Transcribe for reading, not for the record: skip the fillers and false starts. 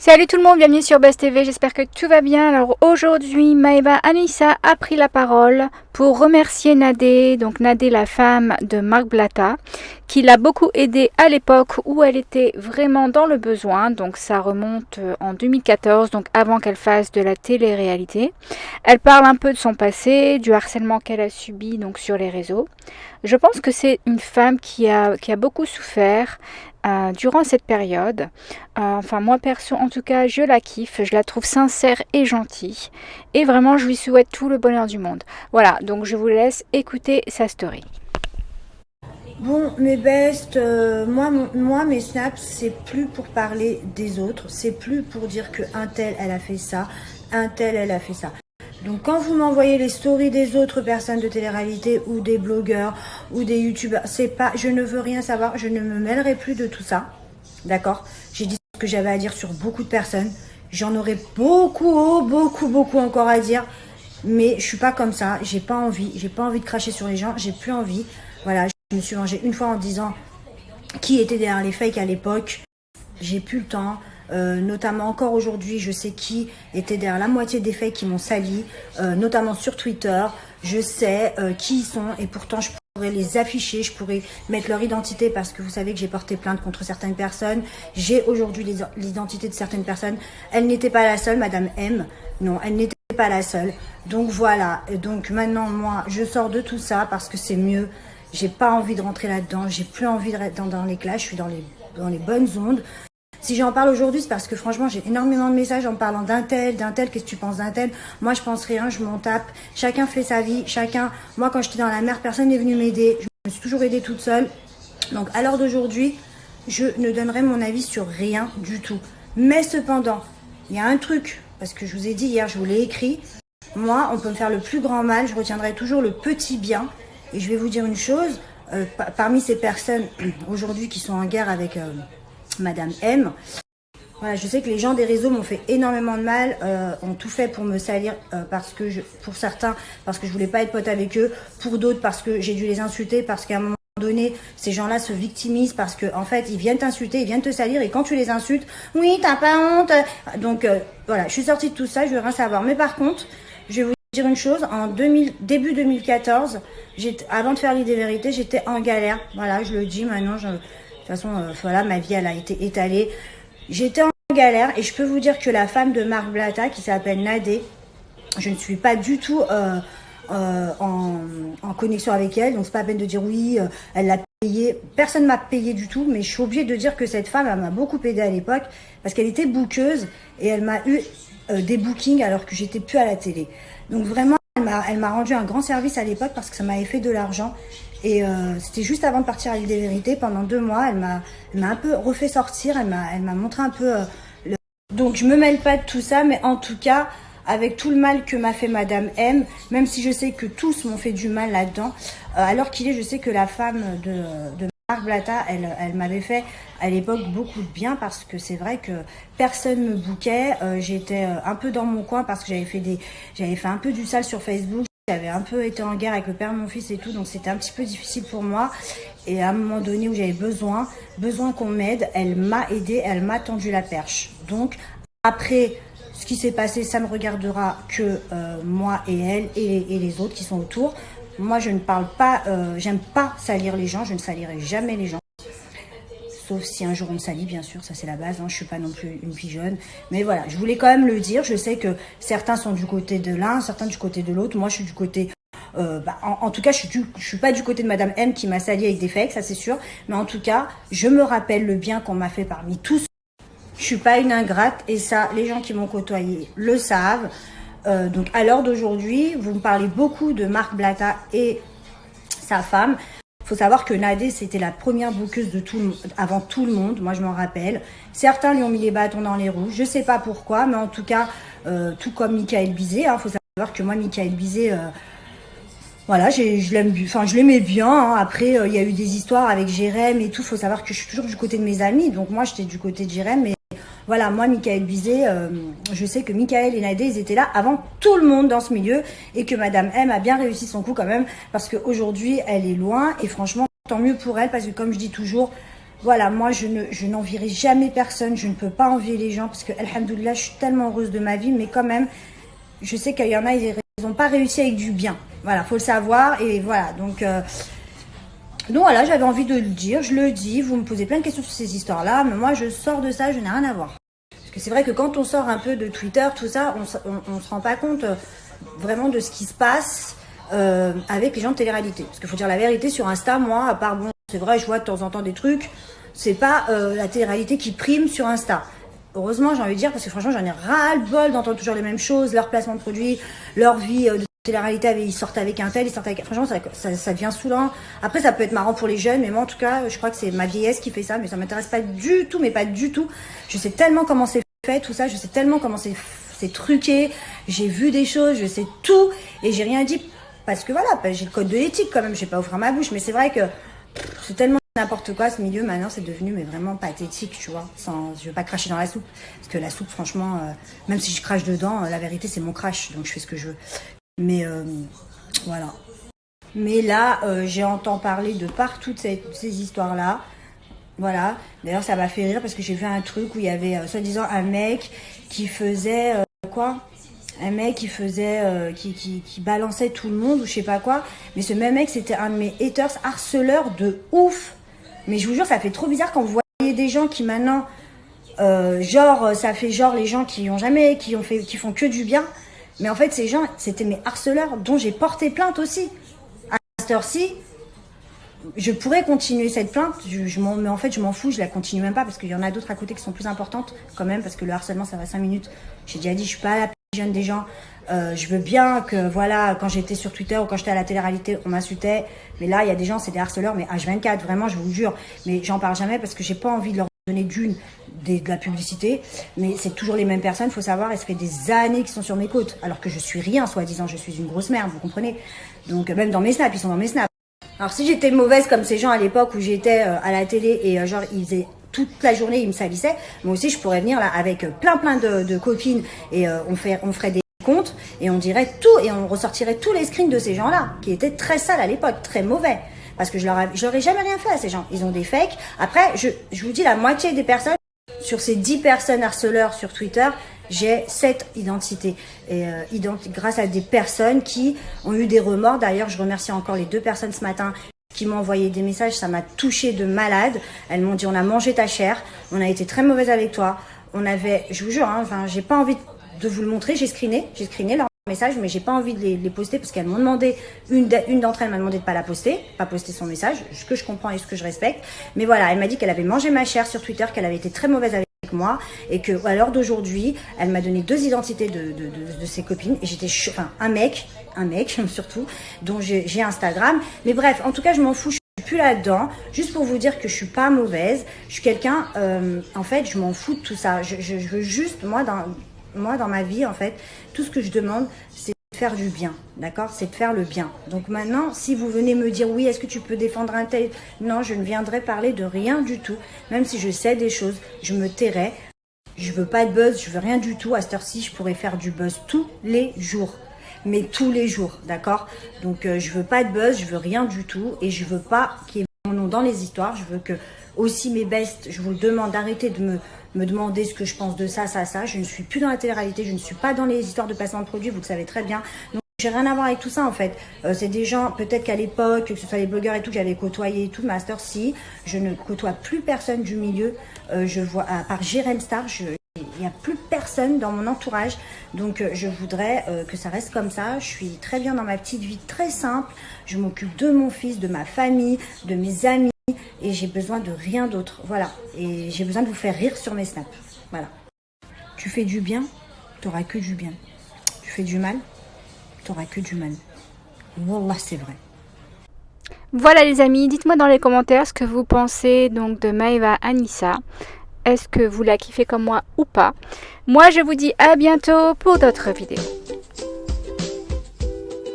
Salut tout le monde, bienvenue sur Buzz TV, j'espère que tout va bien. Alors aujourd'hui, Maëva Anissa a pris la parole pour remercier Nadé, donc Nadé la femme de Marc Blatta, qui l'a beaucoup aidée à l'époque où elle était vraiment dans le besoin, donc ça remonte en 2014, donc avant qu'elle fasse de la télé-réalité. Elle parle un peu de son passé, du harcèlement qu'elle a subi donc sur les réseaux. Je pense que c'est une femme qui a beaucoup souffert durant cette période. Enfin moi perso en tout cas je la kiffe, je la trouve sincère et gentille et vraiment je lui souhaite tout le bonheur du monde. Voilà, donc je vous laisse écouter sa story. Bon, mes bestes, moi, mes snaps, c'est plus pour parler des autres, c'est plus pour dire que un tel, elle a fait ça, un tel, elle a fait ça. Donc quand vous m'envoyez les stories des autres personnes de télé-réalité ou des blogueurs ou des youtubeurs, c'est pas, je ne veux rien savoir, je ne me mêlerai plus de tout ça, d'accord? J'ai dit ce que j'avais à dire sur beaucoup de personnes, j'en aurais beaucoup encore à dire, mais je suis pas comme ça, j'ai pas envie de cracher sur les gens, j'ai plus envie, voilà. Je me suis vengée une fois en disant qui était derrière les fakes à l'époque. J'ai plus le temps. Notamment encore aujourd'hui, je sais qui était derrière la moitié des fakes qui m'ont sali, notamment sur Twitter. Je sais qui ils sont et pourtant je pourrais les afficher, je pourrais mettre leur identité parce que vous savez que j'ai porté plainte contre certaines personnes. J'ai aujourd'hui l'identité de certaines personnes. Elle n'était pas la seule, Madame M. Non, elle n'était pas la seule. Donc voilà. Donc maintenant, moi, je sors de tout ça parce que c'est mieux. J'ai pas envie de rentrer là-dedans, j'ai plus envie de rester dans les clashs, je suis dans les bonnes ondes. Si j'en parle aujourd'hui, c'est parce que franchement, j'ai énormément de messages en parlant d'un tel, qu'est-ce que tu penses d'un tel? Moi, je pense rien, je m'en tape. Chacun fait sa vie, moi, quand j'étais dans la mer, personne n'est venu m'aider. Je me suis toujours aidée toute seule. Donc, à l'heure d'aujourd'hui, je ne donnerai mon avis sur rien du tout. Mais cependant, il y a un truc, parce que je vous ai dit hier, je vous l'ai écrit. Moi, on peut me faire le plus grand mal, je retiendrai toujours le petit bien. Et je vais vous dire une chose, parmi ces personnes aujourd'hui qui sont en guerre avec Madame M, voilà, je sais que les gens des réseaux m'ont fait énormément de mal, ont tout fait pour me salir, pour certains, parce que je voulais pas être pote avec eux, pour d'autres parce que j'ai dû les insulter, parce qu'à un moment donné, ces gens-là se victimisent parce que en fait, ils viennent t'insulter, ils viennent te salir, et quand tu les insultes, oui, t'as pas honte. Donc voilà, je suis sortie de tout ça, je veux rien savoir. Mais par contre, je vais vous dire une chose, début 2014, avant de faire l'idée vérité, j'étais en galère. Voilà, je le dis maintenant. De toute façon, voilà, ma vie, elle a été étalée. J'étais en galère et je peux vous dire que la femme de Marc Blatta, qui s'appelle Nadé, je ne suis pas du tout en connexion avec elle. Donc c'est pas la peine de dire oui, elle l'a payé. Personne m'a payé du tout, mais je suis obligée de dire que cette femme, elle m'a beaucoup aidée à l'époque parce qu'elle était bookeuse et elle m'a eu des bookings alors que j'étais plus à la télé. Donc vraiment, elle m'a rendu un grand service à l'époque parce que ça m'avait fait de l'argent. Et c'était juste avant de partir à l'île des vérités. Pendant 2 mois, elle m'a un peu refait sortir. Elle m'a montré un peu Donc je me mêle pas de tout ça, mais en tout cas, avec tout le mal que m'a fait Madame M, même si je sais que tous m'ont fait du mal là-dedans, alors qu'il est, je sais que la femme de Marc Blatta, elle m'avait fait à l'époque beaucoup de bien parce que c'est vrai que personne me bouquait. J'étais un peu dans mon coin parce que j'avais fait un peu du sale sur Facebook. J'avais un peu été en guerre avec le père de mon fils et tout, donc c'était un petit peu difficile pour moi. Et à un moment donné où j'avais besoin qu'on m'aide, elle m'a aidée, elle m'a tendu la perche. Donc après ce qui s'est passé, ça ne regardera que moi et elle et les autres qui sont autour. Moi, je ne parle pas, j'aime pas salir les gens, je ne salirai jamais les gens. Sauf si un jour on me salit, bien sûr, ça c'est la base, hein, je suis pas non plus une fille jeune. Mais voilà, je voulais quand même le dire, je sais que certains sont du côté de l'un, certains du côté de l'autre. Moi, je suis du côté... en tout cas, je suis pas du côté de Madame M qui m'a sali avec des fakes, ça c'est sûr. Mais en tout cas, je me rappelle le bien qu'on m'a fait parmi tous. Je suis pas une ingrate et ça, les gens qui m'ont côtoyé le savent. Donc à l'heure d'aujourd'hui, vous me parlez beaucoup de Marc Blatta et sa femme. Il faut savoir que Nadé, c'était la première bouqueuse avant tout le monde, moi je m'en rappelle. Certains lui ont mis les bâtons dans les roues, je sais pas pourquoi, mais en tout cas, tout comme Michael Bizet. Il faut savoir que moi, Michael Bizet, voilà, je l'aimais bien. Hein. Après, il y a eu des histoires avec Jérém et tout. Il faut savoir que je suis toujours du côté de mes amis, donc moi j'étais du côté de Jérém, mais voilà, moi, Michael Bizet, je sais que Michael et Nadé, ils étaient là avant tout le monde dans ce milieu et que Madame M a bien réussi son coup quand même parce qu'aujourd'hui, elle est loin et franchement, tant mieux pour elle parce que comme je dis toujours, Voilà, moi je n'envierai jamais personne, je ne peux pas envier les gens parce que, alhamdoulilah, je suis tellement heureuse de ma vie, mais quand même, je sais qu'il y en a, ils n'ont pas réussi avec du bien. Voilà, faut le savoir, et voilà, donc voilà, j'avais envie de le dire, je le dis, vous me posez plein de questions sur ces histoires-là, mais moi je sors de ça, je n'ai rien à voir. Parce que c'est vrai que quand on sort un peu de Twitter, tout ça, on se rend pas compte vraiment de ce qui se passe avec les gens de télé-réalité. Parce qu'il faut dire la vérité, sur Insta, moi, à part, bon, c'est vrai, je vois de temps en temps des trucs, c'est pas la télé-réalité qui prime sur Insta. Heureusement, j'ai envie de dire, parce que franchement, j'en ai ras-le-bol d'entendre toujours les mêmes choses, leur placement de produits, leur vie de télé-réalité, ils sortent avec un tel, ils sortent avec... Franchement, ça devient saoulant. Après, ça peut être marrant pour les jeunes, mais moi, en tout cas, je crois que c'est ma vieillesse qui fait ça, mais ça m'intéresse pas du tout, mais pas du tout. Je sais tellement comment c'est fait, tout ça, je sais tellement comment c'est truqué, j'ai vu des choses, je sais tout, et j'ai rien dit, parce que voilà, j'ai le code de l'éthique quand même, je vais pas ouvrir ma bouche, mais c'est vrai que c'est tellement n'importe quoi ce milieu, maintenant c'est devenu mais vraiment pathétique, tu vois, je veux pas cracher dans la soupe, parce que la soupe franchement, même si je crache dedans, la vérité c'est mon crash, donc je fais ce que je veux, mais voilà. Mais là, j'ai entendu parler de partout de ces histoires-là, voilà, d'ailleurs ça m'a fait rire parce que j'ai vu un truc où il y avait soi-disant un mec qui faisait, un mec qui faisait, qui balançait tout le monde ou je sais pas quoi, mais ce même mec c'était un de mes haters, harceleurs de ouf. Mais je vous jure, ça fait trop bizarre quand vous voyez des gens qui maintenant, ça fait genre les gens qui font que du bien. Mais en fait, ces gens, c'était mes harceleurs dont j'ai porté plainte aussi. À cette heure-ci, je pourrais continuer cette plainte, mais en fait, je m'en fous, je la continue même pas parce qu'il y en a d'autres à côté qui sont plus importantes quand même, parce que le harcèlement, ça va 5 minutes. J'ai déjà dit, je suis pas la plus jeune des gens. Je veux bien que, voilà, quand j'étais sur Twitter ou quand j'étais à la télé-réalité, on m'insultait. Mais là, il y a des gens, c'est des harceleurs, mais H24, vraiment, je vous jure. Mais j'en parle jamais parce que j'ai pas envie de leur donner de la publicité. Mais c'est toujours les mêmes personnes, faut savoir, et ça fait des années qu'ils sont sur mes côtes. Alors que je suis rien, soi-disant, je suis une grosse merde, vous comprenez? Donc, même dans mes snaps, ils sont dans mes snaps. Alors, si j'étais mauvaise comme ces gens à l'époque où j'étais à la télé et genre, ils faisaient toute la journée, ils me salissaient, moi aussi, je pourrais venir là avec plein de copines et on ferait des compte et on dirait tout et on ressortirait tous les screens de ces gens-là qui étaient très sales à l'époque, très mauvais, parce que je leur ai jamais rien fait à ces gens, ils ont des fakes. Après, je vous dis, la moitié des personnes sur ces 10 personnes harceleurs sur Twitter, j'ai 7 identités et grâce à des personnes qui ont eu des remords. D'ailleurs, je remercie encore les 2 personnes ce matin qui m'ont envoyé des messages, ça m'a touchée de malade. Elles m'ont dit, on a mangé ta chair, on a été très mauvaise avec toi, je vous jure, hein, enfin, j'ai pas envie de vous le montrer, j'ai screené leurs messages, mais j'ai pas envie de les poster parce qu'elles m'ont demandé, une d'entre elles m'a demandé de pas poster son message, ce que je comprends et ce que je respecte. Mais voilà, elle m'a dit qu'elle avait mangé ma chair sur Twitter, qu'elle avait été très mauvaise avec moi et que à l'heure d'aujourd'hui, elle m'a donné 2 identités de ses copines et j'étais un mec surtout, dont j'ai Instagram. Mais bref, en tout cas, je m'en fous. Plus là-dedans, juste pour vous dire que je suis pas mauvaise, je suis quelqu'un, en fait, je m'en fous de tout ça. Je veux juste, moi, dans ma vie, en fait, tout ce que je demande, c'est de faire du bien, d'accord? C'est de faire le bien. Donc maintenant, si vous venez me dire, oui, est-ce que tu peux défendre un tel? Non, je ne viendrai parler de rien du tout. Même si je sais des choses, je me tairai. Je veux pas de buzz, je veux rien du tout. À cette heure-ci, je pourrais faire du buzz tous les jours. Mais tous les jours, d'accord? Donc, je veux pas de buzz, je veux rien du tout. Et je veux pas qu'il y ait mon nom dans les histoires. Je veux que, aussi mes bestes, je vous le demande, d'arrêter de me demander ce que je pense de ça. Je ne suis plus dans la télé-réalité, je ne suis pas dans les histoires de placement de produits, vous le savez très bien. Donc, j'ai rien à voir avec tout ça en fait. C'est des gens, peut-être qu'à l'époque, que ce soit les blogueurs et tout, que j'avais côtoyé et tout, Master, si, je ne côtoie plus personne du milieu. Je vois, à part Jérém Star, il n'y a plus personne dans mon entourage, donc je voudrais que ça reste comme ça. Je suis très bien dans ma petite vie, très simple. Je m'occupe de mon fils, de ma famille, de mes amis, et j'ai besoin de rien d'autre. Voilà, et j'ai besoin de vous faire rire sur mes snaps. Voilà. Tu fais du bien, tu n'auras que du bien. Tu fais du mal, tu n'auras que du mal. Wallah, c'est vrai. Voilà les amis, dites-moi dans les commentaires ce que vous pensez donc de Maeva Anissa. Est-ce que vous la kiffez comme moi ou pas? Moi, je vous dis à bientôt pour d'autres vidéos.